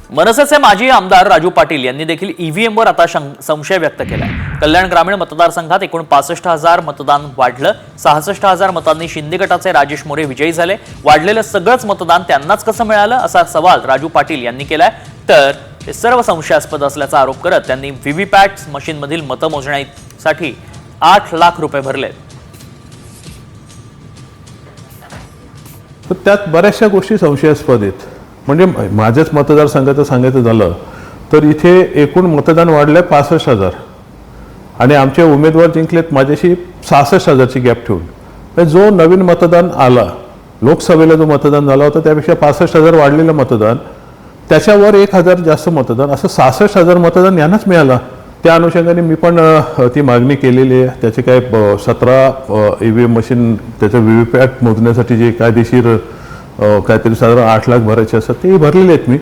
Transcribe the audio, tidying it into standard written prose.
मनसेचे माजी आमदार राजू पाटील यांनी देखील ईव्हीएमवर आता संशय व्यक्त केलाय। कल्याण ग्रामीण मतदारसंघात एकूण 65,000 मतदान वाढलं। 66,000 मतांनी शिंदे गटाचे राजेश मोरे विजयी झाले। वाढलेलं सगळंच मतदान त्यांनाच कसं मिळालं असा सवाल राजू पाटील यांनी केलाय। तर हे सर्व संशयास्पद असल्याचा आरोप करत त्यांनी व्हीव्हीपॅट मशीनमधील मतमोजणीसाठी 8 लाख रुपये भरले। तर त्यात बऱ्याचशा गोष्टी संशयास्पद आहेत। म्हणजे माझ्याच मतदारसंघाचं सांगायचं झालं तर इथे एकूण मतदान वाढलंय 65,000 आणि आमचे उमेदवार जिंकलेत माझ्याशी 66,000ची गॅप ठेवून। जो नवीन मतदान आला, लोकसभेला जो मतदान झाला होता त्यापेक्षा 65,000 वाढलेलं मतदान, त्याच्यावर 1,000 जास्त मतदान, असं 66,000 मतदान यांनाच मिळालं। त्या अनुषंगाने मी पण ती मागणी केलेली आहे। त्याचे काय 17 ईव्हीएम मशीन त्याचं व्हीव्हीपॅट मोजण्यासाठी जे कायदेशीर काहीतरी साधारण 8 लाख भरायचे असतात ते भरलेले आहेत मी।